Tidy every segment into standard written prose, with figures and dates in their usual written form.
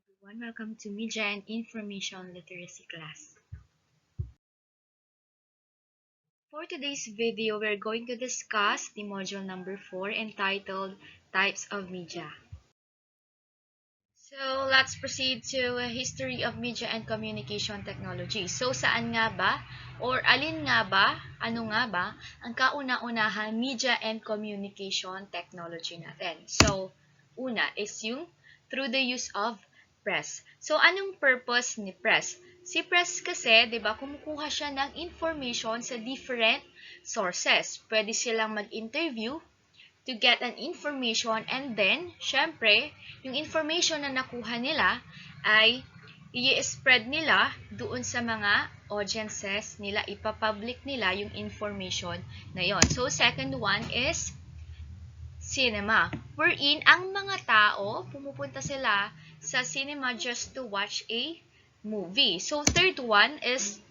everyone. Welcome to Media and Information Literacy class. For today's video, we're going to discuss the module number 4 entitled Types of Media. So, let's proceed to a history of media and communication technology. So, saan nga ba or alin nga ba, ano nga ba ang kauna-unahang media and communication technology natin? So, una is yung through the use of press. So, anong purpose ni press? Si press kasi, 'di ba, kumukuha siya ng information sa different sources. Pwede silang mag-interview to get an information, and then, syempre, yung information na nakuha nila ay i-spread nila doon sa mga audiences nila, ipapublic nila yung information na yon. So, second one is cinema, wherein ang mga tao, pumupunta sila sa cinema just to watch a movie. So, third one is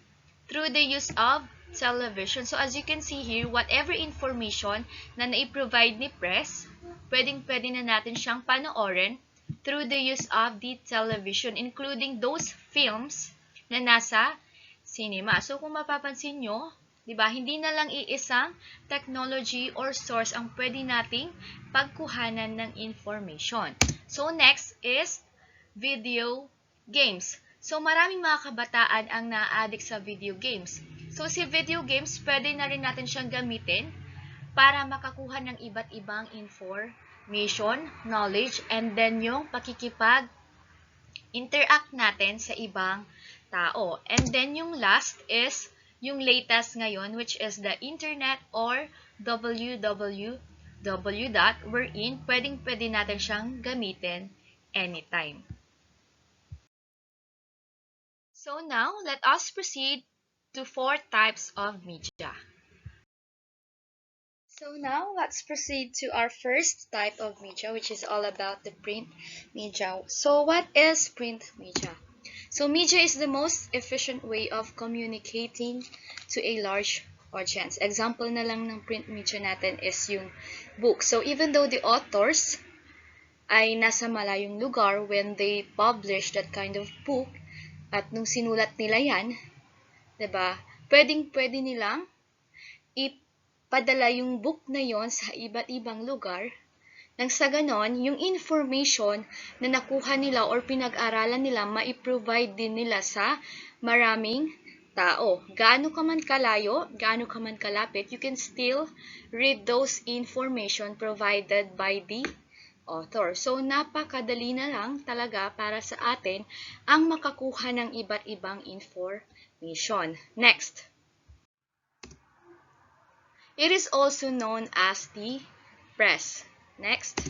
through the use of television. So, as you can see here, whatever information na na-provide ni press, pwedeng-pwede na natin siyang panoorin through the use of the television, including those films na nasa cinema. So, kung mapapansin nyo, diba, hindi na lang iisang technology or source ang pwede nating pagkuhanan ng information. So, next is video games. So, maraming mga kabataan ang na-addict sa video games. So, si video games, pwede na rin natin siyang gamitin para makakuha ng iba't ibang information, knowledge, and then yung pakikipag-interact natin sa ibang tao. And then yung last is yung latest ngayon, which is the internet or www. Wherein pwedeng-pwede natin siyang gamitin anytime. So now, let us proceed to 4 types of media. So now, let's proceed to our first type of media, which is all about the print media. So what is print media? So media is the most efficient way of communicating to a large audience. Example na lang ng print media natin is yung book. So even though the authors ay nasa malayong lugar when they publish that kind of book, at nung sinulat nila yan, 'di ba? Pwedeng-pwede nilang ipadala yung book na yon sa iba't ibang lugar. Nang sa ganon, yung information na nakuha nila or pinag-aralan nila, ma-provide din nila sa maraming tao. Gaano ka man kalayo, gaano ka man kalapit, you can still read those information provided by the author. So, napakadali na lang talaga para sa atin ang makakuha ng iba't ibang information. Next. It is also known as the press. Next.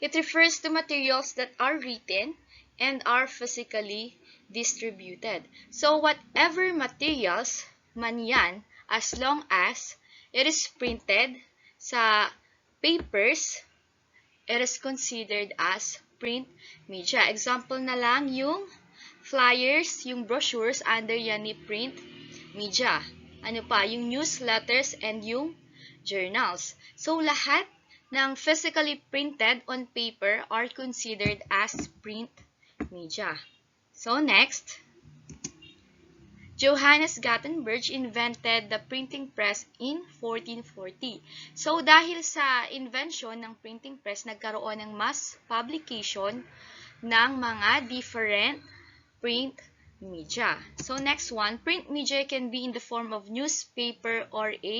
It refers to materials that are written and are physically distributed. So, whatever materials man yan, as long as it is printed sa papers, it is considered as print media. Example na lang yung flyers, yung brochures, under yan ni print media. Ano pa? Yung newsletters and yung journals. So, lahat ng physically printed on paper are considered as print media. So, next. Johannes Gutenberg invented the printing press in 1440. So, dahil sa invention ng printing press, nagkaroon ng mass publication ng mga different print media. So, next one, print media can be in the form of newspaper or a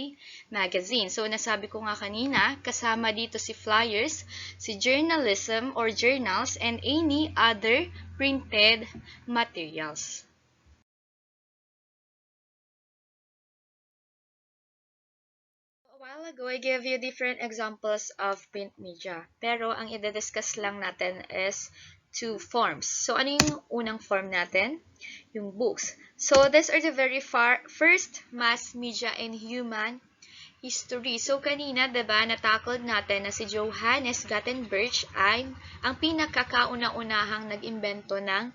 magazine. So, nasabi ko nga kanina, kasama dito si flyers, si journalism or journals, and any other printed materials. A while ago, I gave you different examples of print media. Pero ang i-discuss lang natin is 2 forms. So, ano yung unang form natin? Yung books. So, these are the very first mass media in human history. So, kanina, diba, natakod natin na si Johannes Gutenberg ay ang pinakakauna-unahang nag-imbento ng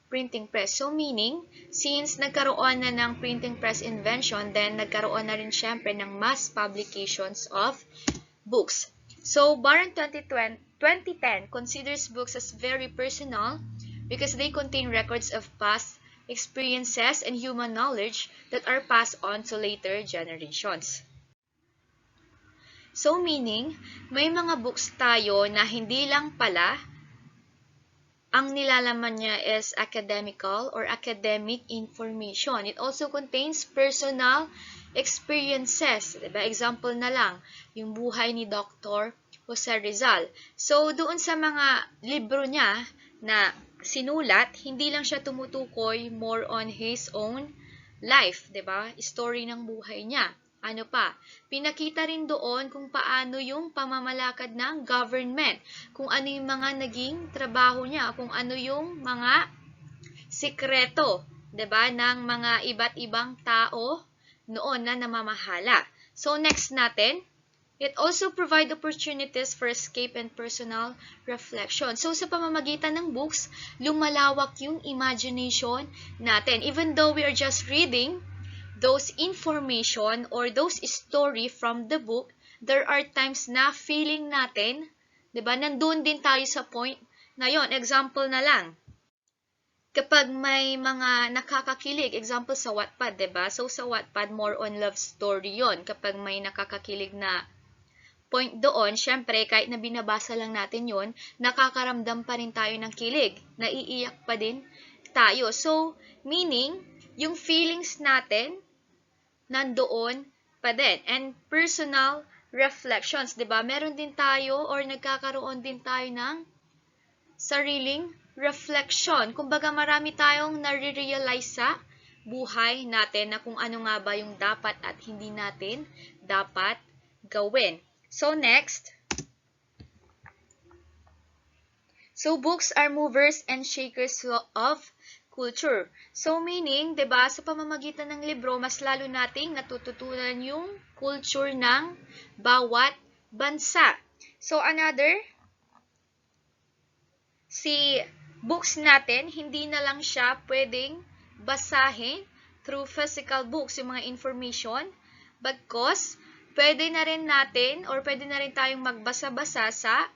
printing press. So, meaning, since nagkaroon na ng printing press invention, then nagkaroon na rin syempre ng mass publications of books. So, Barron 2010 considers books as very personal, because they contain records of past experiences and human knowledge that are passed on to later generations. So meaning, may mga books tayo na hindi lang pala ang nilalaman niya is academical or academic information. It also contains personal experiences. Diba? Example na lang, yung buhay ni Dr. Jose Rizal. So, doon sa mga libro niya na sinulat, hindi lang siya tumutukoy more on his own life, 'di ba? Story ng buhay niya. Ano pa? Pinakita rin doon kung paano yung pamamalakad ng government, kung ano yung mga naging trabaho niya, kung ano yung mga sikreto, 'di ba, ng mga iba't ibang tao noon na namamahala. So next natin, it also provide opportunities for escape and personal reflection. So sa pamamagitan ng books, lumalawak yung imagination natin. Even though we are just reading those information or those story from the book, there are times na feeling natin, 'di ba? Nandoon din tayo sa point na 'yon. Example na lang. Kapag may mga nakakakilig, example sa Wattpad, 'di ba? So sa Wattpad, more on love story 'yon. Kapag may nakakakilig na point doon, syempre kahit na binabasa lang natin 'yon, nakakaramdam pa rin tayo ng kilig. Naiiyak pa din tayo. So, meaning, yung feelings natin nandoon pa din. And personal reflections, 'di ba? Meron din tayo or nagkakaroon din tayo ng sariling reflection. Kumbaga marami tayong nare-realize sa buhay natin na kung ano nga ba yung dapat at hindi natin dapat gawin. So next, so books are movers and shakers of culture. So meaning, 'di ba, sa pamamagitan ng libro, mas lalo nating natututunan yung culture ng bawat bansa. So another, si books natin, hindi na lang siya pwedeng basahin through physical books, yung mga information, bagkus pwede na rin natin or pwede na rin tayong magbasa-basa sa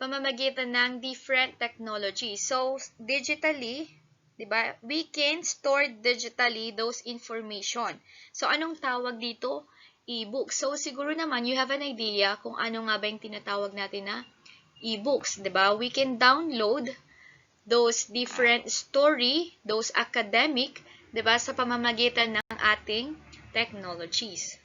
pamamagitan ng different technology. So, digitally, 'di ba? We can store digitally those information. So, anong tawag dito? E-book. So, siguro naman you have an idea kung ano nga ba yung tinatawag natin na e-books, 'di ba? We can download those different story, those academic, 'di ba, sa pamamagitan ng ating technologies.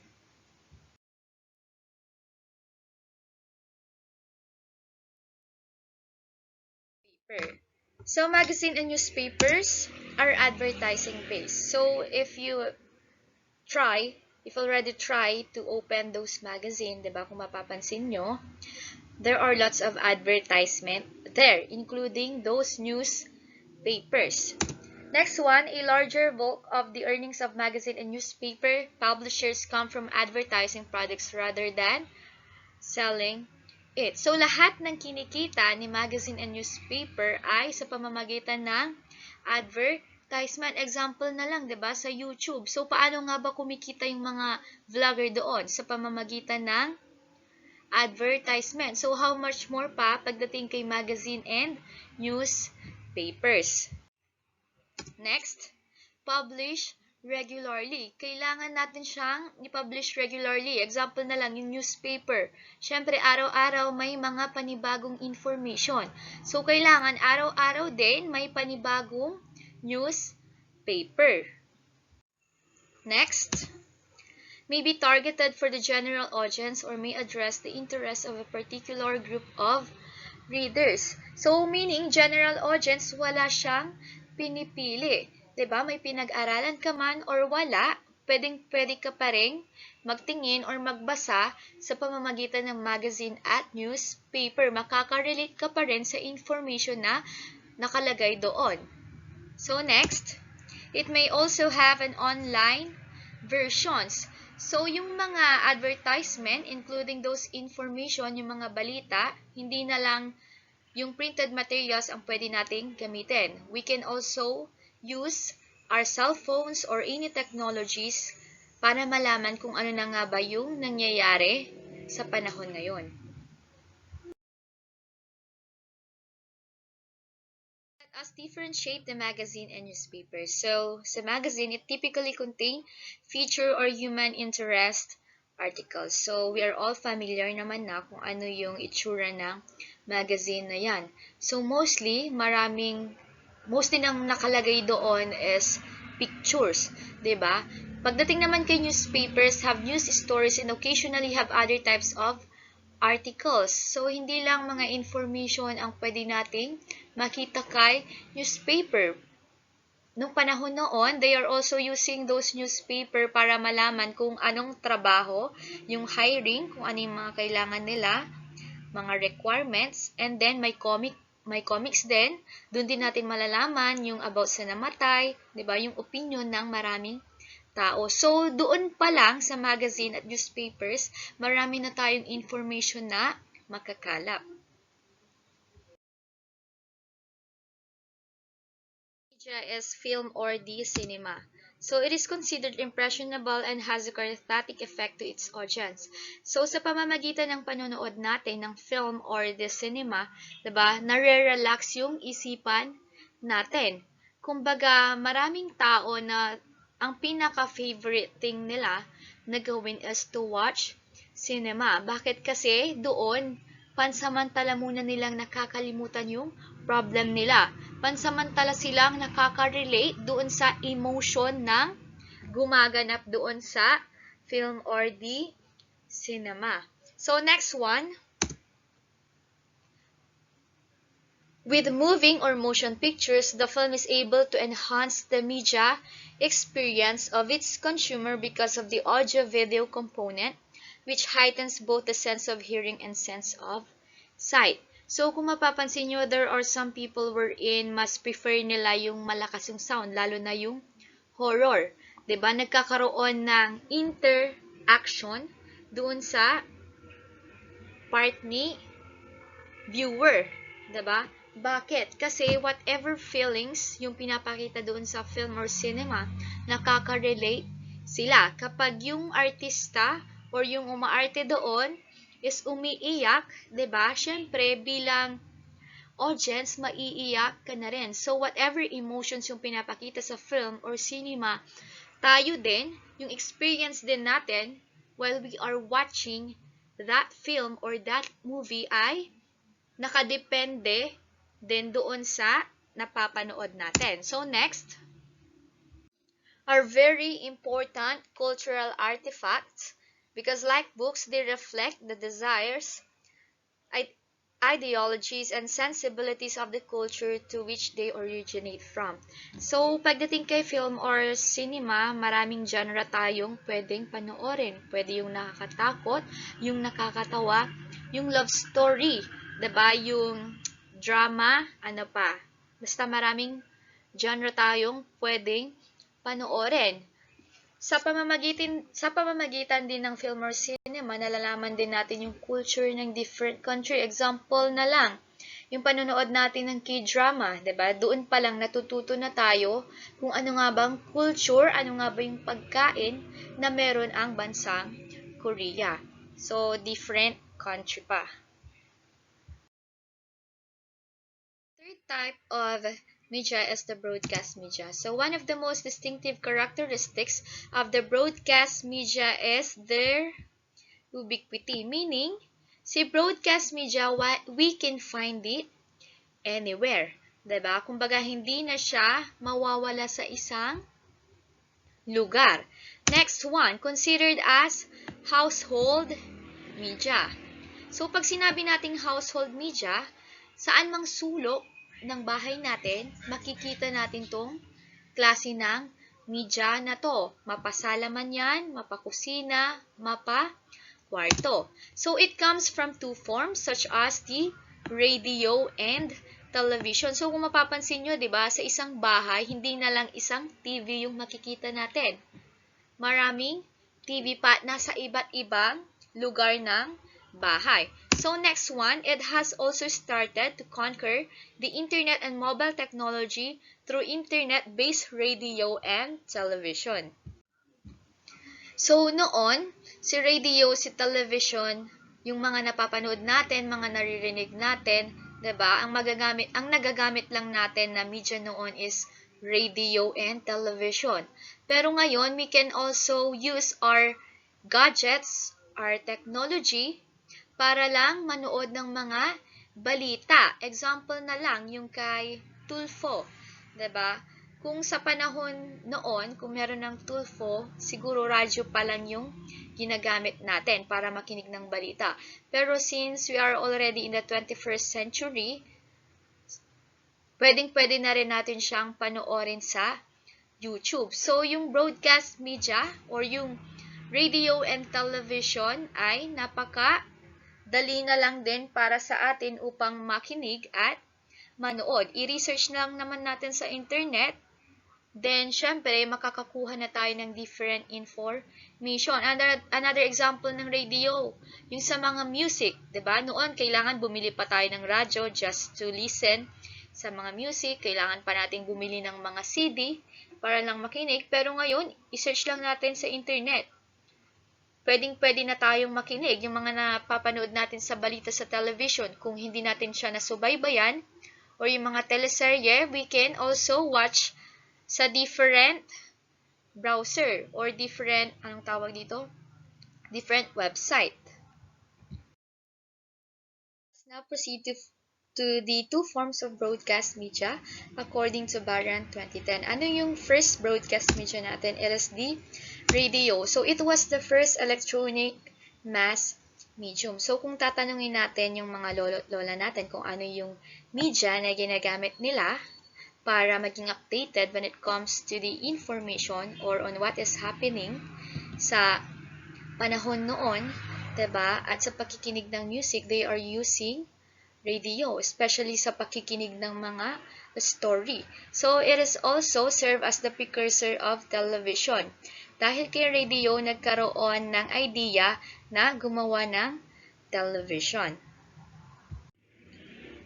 So, magazine and newspapers are advertising based. So, if you already try to open those magazine, diba, kung mapapansin nyo, there are lots of advertisement there, including those newspapers. Next one, a larger bulk of the earnings of magazine and newspaper publishers come from advertising products rather than selling it. So, lahat ng kinikita ni magazine and newspaper ay sa pamamagitan ng advertisement. Example na lang, 'di ba, sa YouTube. So, paano nga ba kumikita yung mga vlogger doon? Sa pamamagitan ng advertisement. So, how much more pa pagdating kay magazine and newspapers? Next, publish regularly. Kailangan natin siyang i-publish regularly. Example na lang, yung newspaper. Siyempre, araw-araw may mga panibagong information. So, kailangan araw-araw din may panibagong newspaper. Next, may be targeted for the general audience or may address the interests of a particular group of readers. So, meaning, general audience, wala siyang pinipili. 'Di ba? May pinag-aralan ka man or wala, pwede ka pa ring magtingin or magbasa sa pamamagitan ng magazine at newspaper. Makaka-relate ka pa rin sa information na nakalagay doon. So next, it may also have an online versions. So yung mga advertisement, including those information, yung mga balita, hindi na lang yung printed materials ang pwede nating gamitin. We can also use our cell phones or any technologies para malaman kung ano na nga ba yung nangyayari sa panahon ngayon. Let us differentiate the magazine and newspaper. So, sa magazine, it typically contain feature or human interest articles. So, we are all familiar naman na kung ano yung itsura ng magazine na yan. So, mostly nang nakalagay doon is pictures, 'di ba? Pagdating naman kay newspapers, have news stories and occasionally have other types of articles. So, hindi lang mga information ang pwede nating makita kay newspaper. Nung panahon noon, they are also using those newspaper para malaman kung anong trabaho, yung hiring, kung ano yung mga kailangan nila, mga requirements, and then may comics din. Doon din natin malalaman yung about sa namatay, 'di ba? Yung opinion ng maraming tao. So, doon pa lang sa magazine at newspapers, marami na tayong information na makakalap. Media is film or the cinema. So, it is considered impressionable and has a cathartic effect to its audience. So, sa pamamagitan ng panonood natin ng film or the cinema, diba, nare-relax yung isipan natin. Kumbaga, maraming tao na ang pinaka-favorite thing nila na gawin is to watch cinema. Bakit? Kasi doon, pansamantala muna nilang nakakalimutan yung problem nila. Pansamantala silang nakaka-relate doon sa emotion ng gumaganap doon sa film or the cinema. So, next one. With moving or motion pictures, the film is able to enhance the media experience of its consumer because of the audio-video component, which heightens both the sense of hearing and sense of sight. So, kung mapapansin nyo, there are some people wherein mas prefer nila yung malakas yung sound, lalo na yung horror. 'Di ba? Nagkakaroon ng interaction doon sa part ni viewer. 'Di ba? Bakit? Kasi whatever feelings yung pinapakita doon sa film or cinema, nakaka-relate sila. Kapag yung artista or yung umaarte doon is umiiyak, 'di ba? Syempre bilang audience, maiiyak ka na rin. So whatever emotions yung pinapakita sa film or cinema, tayo din, yung experience din natin while we are watching that film or that movie ay nakadepende din doon sa napapanood natin. So next are very important cultural artifacts because like books, they reflect the desires, ideologies, and sensibilities of the culture to which they originate from. So, pagdating kay film or cinema, maraming genre tayong pwedeng panoorin. Pwede yung nakakatakot, yung nakakatawa, yung love story, 'di ba? Yung drama, ano pa. Basta maraming genre tayong pwedeng panoorin. Sa pamamagitan din ng film or cinema, nalalaman din natin yung culture ng different country. Example na lang, yung panonood natin ng K-drama, 'di ba? Doon pa lang natututo na tayo kung ano nga bang culture, ano nga ba yung pagkain na meron ang bansang Korea. So, different country pa. Third type of media is the broadcast media. So one of the most distinctive characteristics of the broadcast media is their ubiquity, meaning si broadcast media, we can find it anywhere. 'Di ba? Kumbaga hindi na siya mawawala sa isang lugar. Next one, considered as household media. So pag sinabi nating household media, saan mang sulok ng bahay natin, makikita natin tong klase ng media na to. Mapasala man yan, mapakusina, mapa-kwarto. So, it comes from two forms such as the radio and television. So, kung mapapansin nyo, diba, sa isang bahay, hindi na lang isang TV yung makikita natin. Maraming TV pa nasa iba't ibang lugar ng bahay. So next one, it has also started to conquer the internet and mobile technology through internet-based radio and television. So noon, si radio, si television, yung mga napapanood natin, mga naririnig natin, 'Diba? Ang nagagamit lang natin na media noon is radio and television. Pero ngayon, we can also use our gadgets, our technology, para lang manood ng mga balita. Example na lang, yung kay Tulfo. 'Di ba? Kung sa panahon noon, kung meron ng Tulfo, siguro radyo pa lang yung ginagamit natin para makinig ng balita. Pero since we are already in the 21st century, pwedeng-pwede na rin natin siyang panoorin sa YouTube. So, yung broadcast media or yung radio and television ay napaka-dali na lang din para sa atin upang makinig at manood. I-research lang naman natin sa internet. Then, syempre, makakakuha na tayo ng different information. Another example ng radio, yung sa mga music, 'di ba? Noon, kailangan bumili pa tayo ng radyo just to listen sa mga music. Kailangan pa nating bumili ng mga CD para lang makinig. Pero ngayon, i-search lang natin sa internet. Pwedeng-pwede na tayong makinig. Yung mga napapanood natin sa balita sa television, kung hindi natin siya nasubaybayan, or yung mga teleserye, we can also watch sa different browser or different, anong tawag dito? Different website. Let's now proceed to the two forms of broadcast media according to Baran 2010. Ano yung first broadcast media natin? It is the radio. So, it was the first electronic mass medium. So, kung tatanungin natin yung mga lolo't lola natin kung ano yung media na ginagamit nila para maging updated when it comes to the information or on what is happening sa panahon noon, 'di ba? At sa pakikinig ng music, they are using radio, especially sa pakikinig ng mga story. So, it is also serve as the precursor of television. Dahil kay radio, nagkaroon ng idea na gumawa ng television.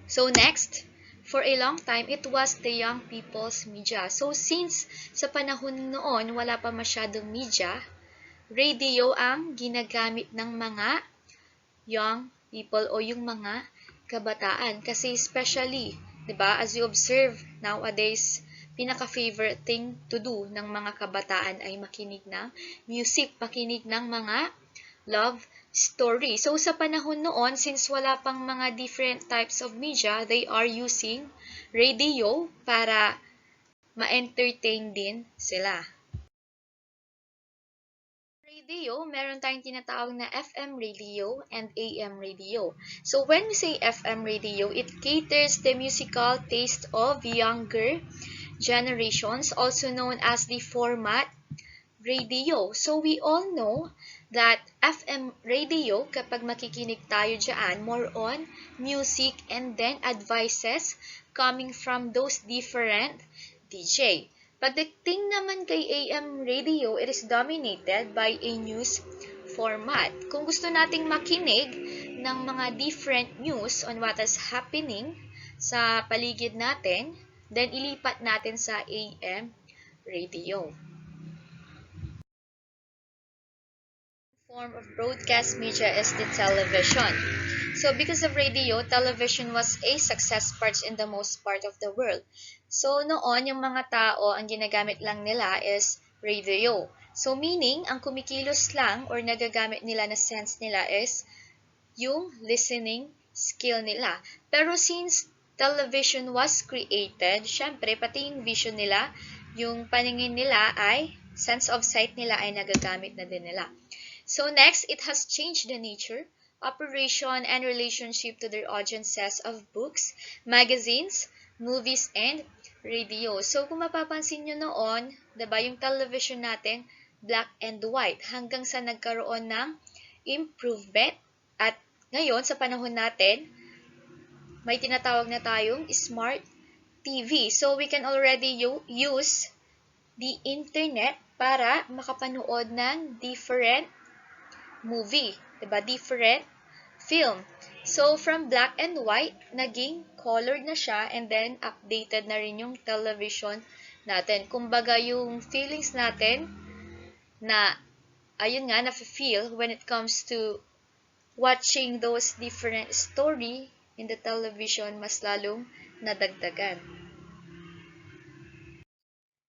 So, next, for a long time, it was the young people's media. So, since sa panahon noon, wala pa masyadong media, radio ang ginagamit ng mga young people o yung mga kabataan. Kasi especially, 'di ba, as you observe nowadays, pinaka-favorite thing to do ng mga kabataan ay makinig ng music, makinig ng mga love story. So, sa panahon noon, since wala pang mga different types of media, they are using radio para ma-entertain din sila. Radio, meron tayong tinatawag na FM radio and AM radio. So, when we say FM radio, it caters the musical taste of younger generations, also known as the format radio. So, we all know that FM radio, kapag makikinig tayo dyan, more on music and then advices coming from those different DJ. Pagdating naman kay AM radio, it is dominated by a news format. Kung gusto nating makinig ng mga different news on what is happening sa paligid natin, then ilipat natin sa AM radio. Form of broadcast media is the television. So, because of radio, television was a success part in the most part of the world. So, noon, yung mga tao, ang ginagamit lang nila is radio. So, meaning, ang kumikilos lang or nagagamit nila na sense nila is yung listening skill nila. Pero since television was created, syempre, pati yung vision nila, yung paningin nila ay, sense of sight nila ay nagagamit na din nila. So next, it has changed the nature, operation, and relationship to their audiences of books, magazines, movies, and radio. So kung mapapansin nyo noon, diba, yung television natin, black and white, hanggang sa nagkaroon ng improvement. At ngayon, sa panahon natin, may tinatawag na tayong smart TV. So we can already use the internet para makapanood ng different movie, diba? Different film. So, from black and white, naging colored na siya and then updated na rin yung television natin. Kumbaga, yung feelings natin na, ayun nga, na-feel when it comes to watching those different story in the television mas lalong nadagdagan.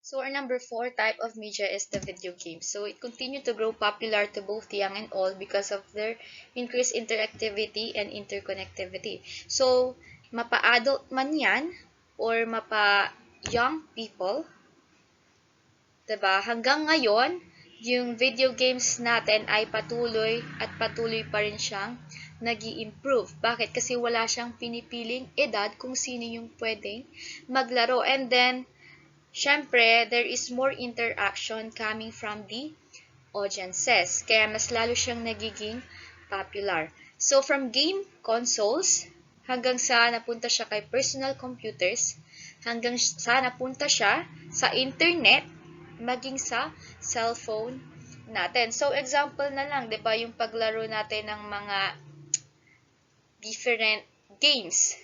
So our number 4 type of media is the video games. So it continued to grow popular to both young and old because of their increased interactivity and interconnectivity. So mapa-adult man yan or mapa-young people, 'di ba? Hanggang ngayon, yung video games natin ay patuloy pa rin siyang nag-i-improve. Bakit? Kasi wala siyang pinipiling edad kung sino yung pwedeng maglaro. And then, syempre, there is more interaction coming from the audiences. Kaya mas lalo siyang nagiging popular. So, from game consoles, hanggang sa napunta siya kay personal computers, hanggang sa napunta siya sa internet, maging sa cellphone natin. So, example na lang, 'di ba, yung paglaro natin ng mga different games.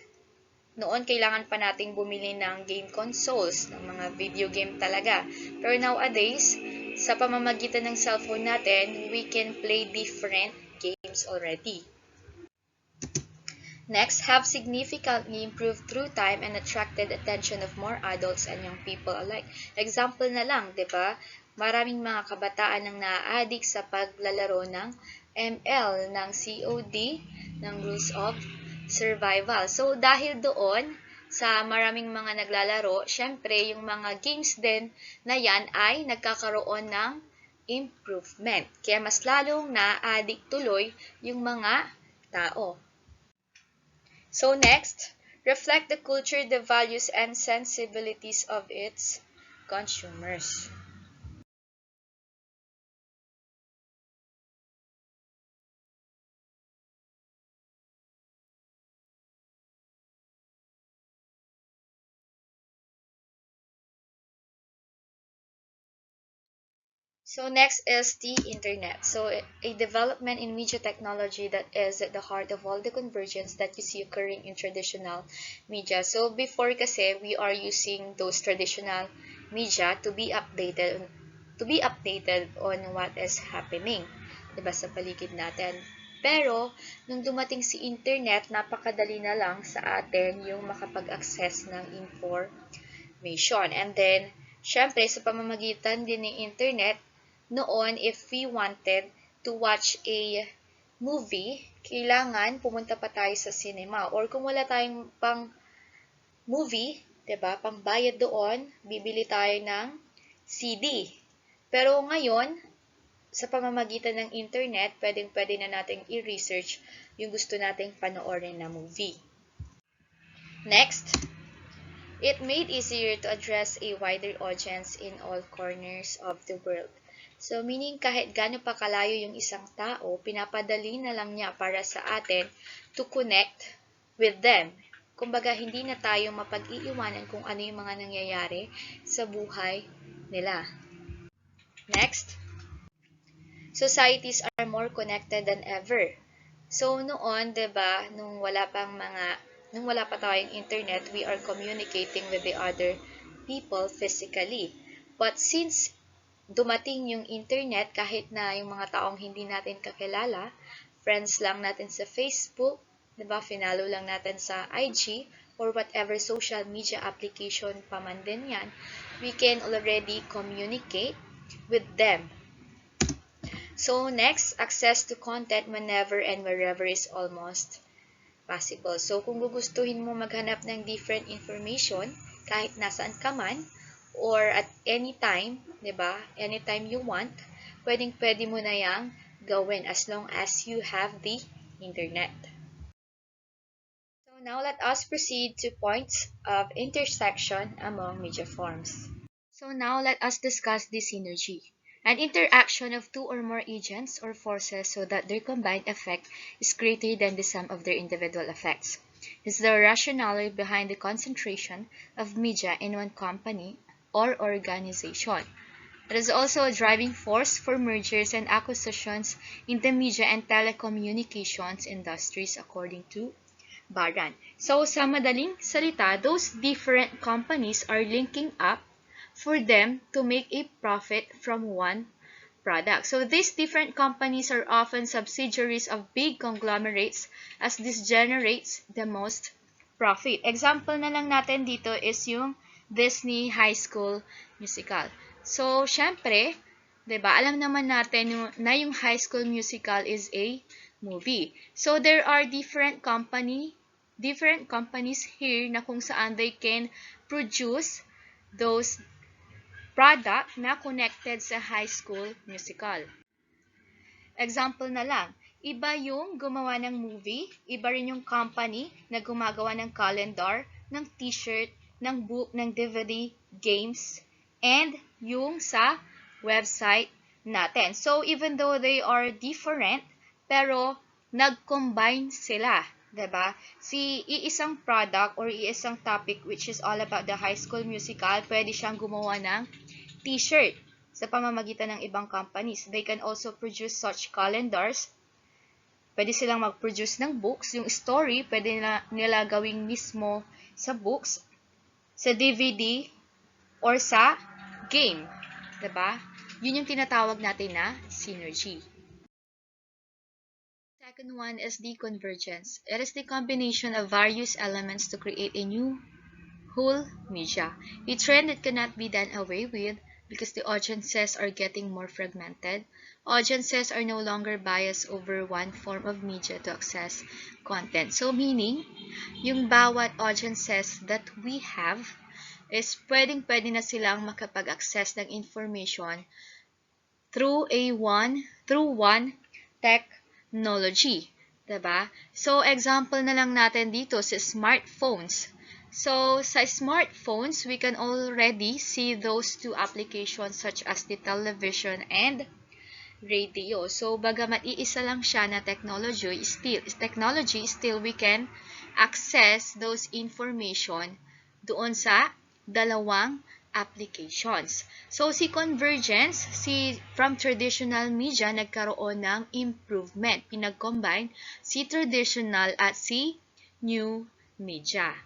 Noon, kailangan pa nating bumili ng game consoles, ng mga video game talaga. Pero nowadays, sa pamamagitan ng cellphone natin, we can play different games already. Next, have significantly improved through time and attracted attention of more adults and young people alike. Example na lang, 'di ba? Maraming mga kabataan ang naa-addict sa paglalaro ng ML, ng COD, ng Rules of Survival. So, dahil doon, sa maraming mga naglalaro, syempre, yung mga games din na yan ay nagkakaroon ng improvement. Kaya mas lalong na-addict tuloy yung mga tao. So next, reflect the culture, the values, and sensibilities of its consumers. So next is the internet. So a development in media technology that is at the heart of all the convergence that you see occurring in traditional media. So before kasi we are using those traditional media to be updated on what is happening, 'di ba, sa paligid natin. Pero nung dumating si internet, napakadali na lang sa atin yung makapag-access ng information. And then syempre sa pamamagitan din ng internet, noon, if we wanted to watch a movie, kailangan pumunta pa tayo sa cinema. Or kung wala tayong pang movie, 'di ba? Pangbayad doon, bibili tayo ng CD. Pero ngayon, sa pamamagitan ng internet, pwedeng-pwede na nating i-research yung gusto nating panoorin na movie. Next, it made easier to address a wider audience in all corners of the world. So, meaning kahit gaano pa kalayo yung isang tao, pinapadali na lang niya para sa atin to connect with them. Kumbaga, hindi na tayo mapag-iiwanan kung ano yung mga nangyayari sa buhay nila. Next, societies are more connected than ever. So, noon, 'di ba, nung wala pa tayong internet, we are communicating with the other people physically. But since dumating yung internet, kahit na yung mga taong hindi natin kakilala, friends lang natin sa Facebook, 'di ba? Finalo lang natin sa IG or whatever social media application pa man din 'yan, we can already communicate with them. So next, access to content whenever and wherever is almost possible. So kung gugustuhin mo maghanap ng different information kahit nasaan ka man, or at any time, 'di ba? Anytime you want, pwedeng-pwede mo na 'yang gawin as long as you have the internet. So now let us proceed to points of intersection among media forms. So now let us discuss the synergy, an interaction of two or more agents or forces so that their combined effect is greater than the sum of their individual effects. Is the rationale behind the concentration of media in one company or organization. It is also a driving force for mergers and acquisitions in the media and telecommunications industries, according to Baran. So, sa madaling salita, those different companies are linking up for them to make a profit from one product. So these different companies are often subsidiaries of big conglomerates as this generates the most profit. Example na lang natin dito is yung Disney High School Musical. So, syempre, 'di ba? Alam naman natin na yung High School Musical is a movie. So there are different companies here na kung saan they can produce those product na connected sa High School Musical. Example na lang, iba yung gumawa ng movie, iba rin yung company na gumagawa ng calendar, ng t-shirt, ng book, ng DVD, games, and yung sa website natin. So, even though they are different, pero nag-combine sila. 'Di ba? Si iisang product or iisang topic which is all about the High School Musical, pwede siyang gumawa ng t-shirt sa pamamagitan ng ibang companies. They can also produce such calendars. Pwede silang mag-produce ng books. Yung story, pwede nila gawing mismo sa books, sa DVD, or sa game. 'Di ba? Yun yung tinatawag natin na synergy. Second one is the convergence. It is the combination of various elements to create a new whole media. A trend that cannot be done away with because the audiences are getting more fragmented. Audiences are no longer biased over one form of media to access content. So meaning, yung bawat audiences that we have is pwedeng-pwede na silang makapag-access ng information through one technology, 'di ba? So example na lang natin dito sa smartphones. So sa smartphones, we can already see those two applications such as the television and radio. So bagamat iisa lang siya na technology, still we can access those information doon sa dalawang applications. So si convergence, from traditional media nagkaroon ng improvement. Pinag-combine si traditional at si new media.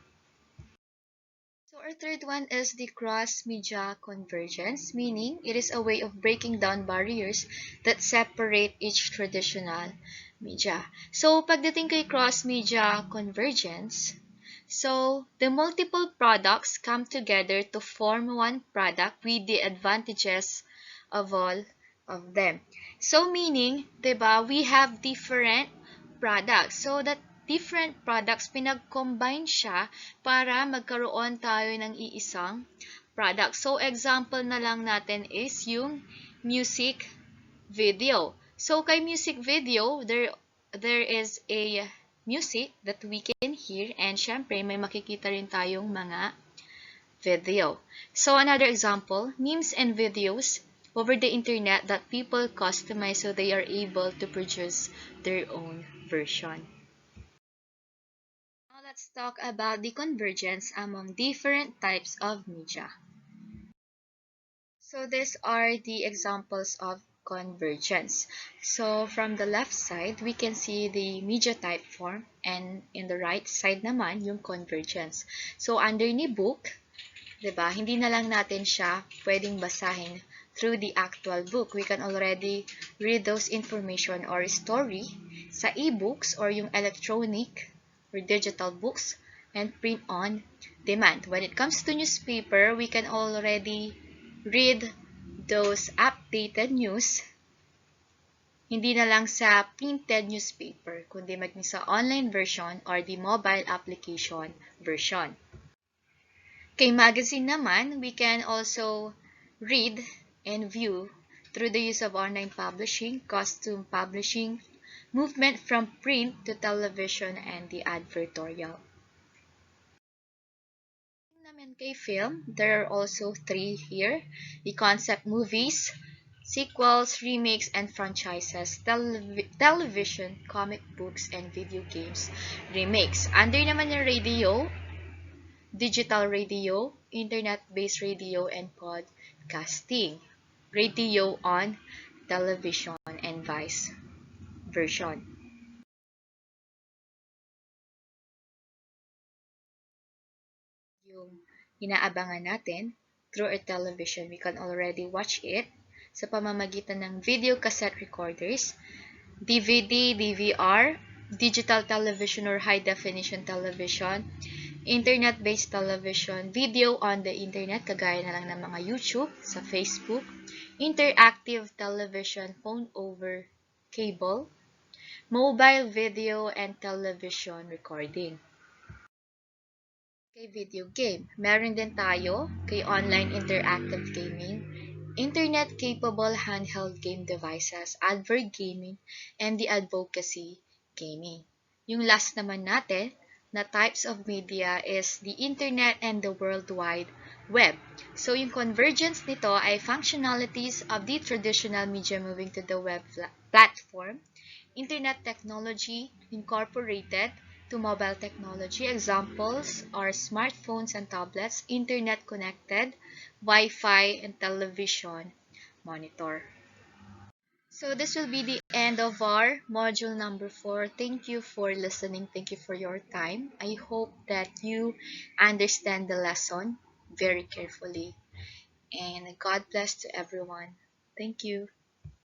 So our third one is the cross-media convergence, meaning it is a way of breaking down barriers that separate each traditional media. So pagdating kay cross-media convergence, so the multiple products come together to form one product with the advantages of all of them. So meaning, 'di ba, we have different products. So that different products, pinag-combine siya para magkaroon tayo ng iisang product. So, example na lang natin is yung music video. So, kay music video, there is a music that we can hear and syempre may makikita rin tayong mga video. So, another example, memes and videos over the internet that people customize so they are able to produce their own version. Now let's talk about the convergence among different types of media. So these are the examples of convergence. So from the left side, we can see the media type form and in the right side naman yung convergence. So under ni book, 'di ba? Hindi na lang natin siya pwedeng basahin through the actual book. We can already read those information or story sa e-books or yung electronic or digital books and print on demand. When it comes to newspaper, we can already read those updated news hindi na lang sa printed newspaper, kundi maging sa online version or the mobile application version. Kay magazine naman, we can also read and view through the use of online publishing, custom publishing, movement from print to television, and the advertorial. Naman kay film, there are also three here. The concept movies, sequels, remakes, and franchises, television, comic books, and video games remakes. Under naman yung radio, digital radio, internet-based radio, and podcasting. Radio on television and vice version. Yung inaabangan natin through our television, we can already watch it sa pamamagitan ng video cassette recorders, DVD, DVR, digital television or high-definition television, internet-based television, video on the internet, kagaya na lang ng mga YouTube, sa Facebook, interactive television, phone over cable, mobile video, and television recording. Kay video game, meron din tayo kay online interactive gaming, internet-capable handheld game devices, advert gaming, and the advocacy gaming. Yung last naman natin na types of media is the internet and the World Wide Web. So yung convergence nito ay functionalities of the traditional media moving to the web platform, internet technology incorporated to mobile technology. Examples are smartphones and tablets, internet connected, Wi-Fi, and television monitor. So this will be the end of our module number 4. Thank you for listening. Thank you for your time. I hope that you understand the lesson very carefully. And God bless to everyone. Thank you.